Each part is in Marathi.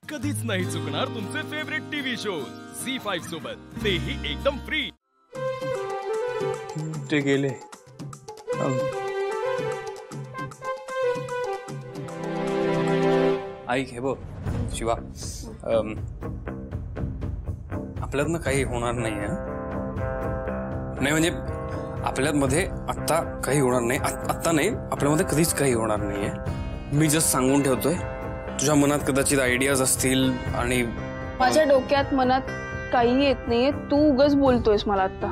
कधीच नाही चुकणार तुमचे फेवरेट टीव्ही शोज झी5 सोबत, तेही एकदम फ्री। ते गेले ऐक हे बघ शिवा, आपल्यातनं काही होणार नाही नाही म्हणजे आपल्यामध्ये आत्ता काही होणार नाही, आत्ता नाही, आपल्यामध्ये कधीच काही होणार नाहीये। मी जस्ट सांगून ठेवतोय, तुझ्या मनात कदाचित आयडियाज असतील आणि माझ्या डोक्यात मनात काही येत नाहीये, तू उगाच बोलतोयस मला आता।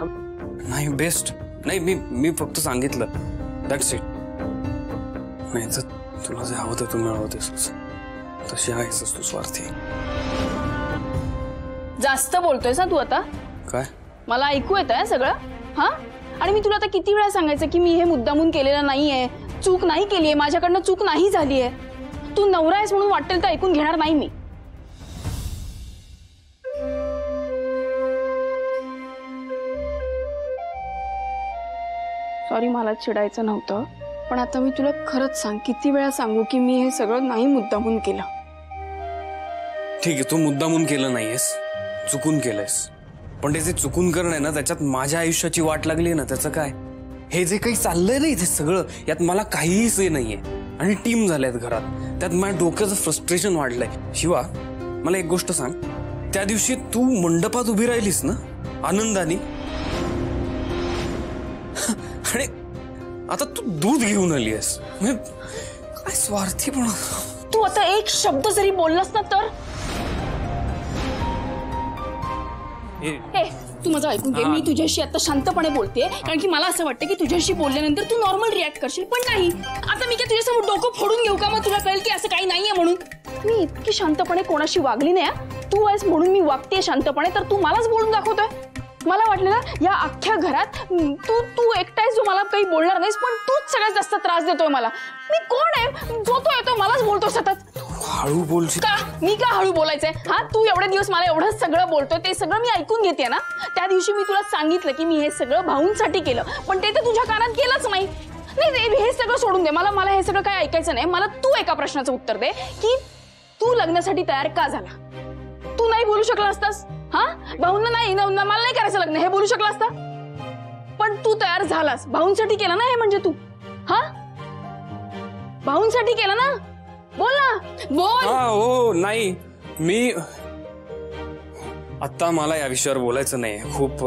नाही बेस्ट नाही, मी फक्त सांगितलं, दॅट्स इट। नाही तर तुला जे हवं ते तू मिळवतेस, तशी आहेस तू स्वार्थी। जास्त बोलतोयस ना तू आता। काय मला ऐकू येतंय सगळं? हा, आणि मी तुला आता किती वेळा सांगायचं की मी हे मुद्दामून केलेलं नाहीये, चूक नाही केलीये, माझ्याकडनं चूक नाही झालीये। तू नवरा आहेस म्हणून वाटेल तर ऐकून घेणार नाही मी। सॉरी, मला चिडायचं नव्हतं, पण आता मी तुला खरंच सांग, किती वेळा सांगू की मी हे सगळं नाही मुद्दामून केलं। ठीक आहे, तू मुद्दामून केलं नाहीयेस, चुकून केलंयस, पण ते जे चुकून करणं आहे ना, त्याच्यात माझ्या आयुष्याची वाट लागली ना, त्याचं काय? हे जे काही चाललंय ना इथे सगळं, यात मला काहीही से नाहीये, आणि टीम झाल्यात घरात, त्यात माझ्या डोक्याचं फ्रस्ट्रेशन वाढलंय। शिवा, मला एक गोष्ट सांग, त्या दिवशी तू मंडपात उभी राहिलीस ना आनंदाने, आणि आता तू दूध घेऊन आली आहेस, काय स्वार्थीपणा। तू आता एक शब्द जरी बोललास ना तर तू माझं ऐकून घे, मी तुझ्याशी आता शांतपणे बोलते, कारण की मला असं वाटतं की तुझ्याशी बोलल्यानंतर तू नॉर्मल रिॲक्ट करशील, पण नाही। आता मी काय तुझ्यासमोर डोकं फोडून घेऊ का? मग तुला कळेल की असं काही नाहीये म्हणून। मी इतकी शांतपणे कोणाशी वागली नाही, तू आहेस म्हणून मी वागते शांतपणे, तर तू मलाच बोलून दाखवतोय। मला वाटलेलं या अख्ख्या घरात तू एकटाच जो मला काही बोलणार नाहीस, पण तूच सगळ्यात जास्त त्रास देतोय मला। मी कोण आहे जो तो येतो मलाच बोलतो सतत? हळू बोल का? मी का हळू बोलायचंय? हा, तू एवढे दिवस मला एवढं सगळं बोलतोय, ते सगळं मी ऐकून घेते ना। त्या दिवशी मी तुला सांगितलं की मी हे सगळं भाऊंसाठी केलं, पण ते तर तुझ्या कानात गेलंच नाही। हे सगळं सोडून दे, मला हे सगळं काय ऐकायचं नाही। मला तू एका प्रश्नाचं उत्तर दे की तू लग्नासाठी तयार का झाला? तू नाही बोलू शकला असतास? हा, भाऊंना नाही, मला नाही करायचं लग्न, हे बोलू शकला असता, पण तू तयार झालास। भाऊंसाठी केलं ना हे, म्हणजे तू हा भाऊंसाठी केलं ना? बोल ना, बोल। हो नाही, मी आता मला या विषयावर बोलायचं नाही, खूप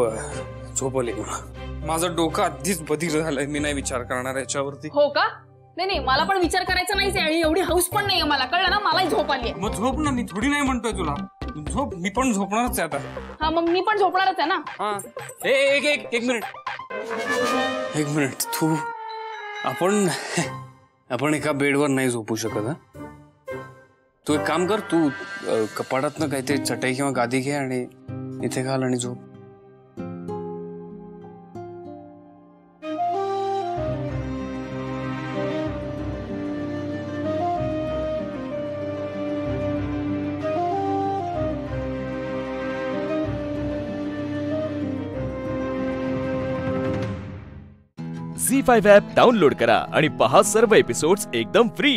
झोप आली मला, माझं डोकं आधीच बधीर झालंय, मी नाही विचार करणार याच्यावरती। हो का? नाही, मला पण विचार करायचा नाहीच आहे, आणि एवढी हौस पण नाहीये मला, कळलं ना? मलाही झोप आली आहे। मग झोप ना, मी थोडी नाही म्हणतोय तुला झोप, मी पण झोपणारच आहे आता। हा, मग मी पण झोपणारच आहे ना। हा, एक मिनिट, तू आपण एका बेडवर नाही झोपू शकत। हा, तू एक काम कर, तू कपाटातनं काहीतरी चटई किंवा गादी घे आणि इथे घाल आणि झोप। झी5 ॲप डाउनलोड करा आणि पहा सर्व एपिसोड्स एकदम फ्री।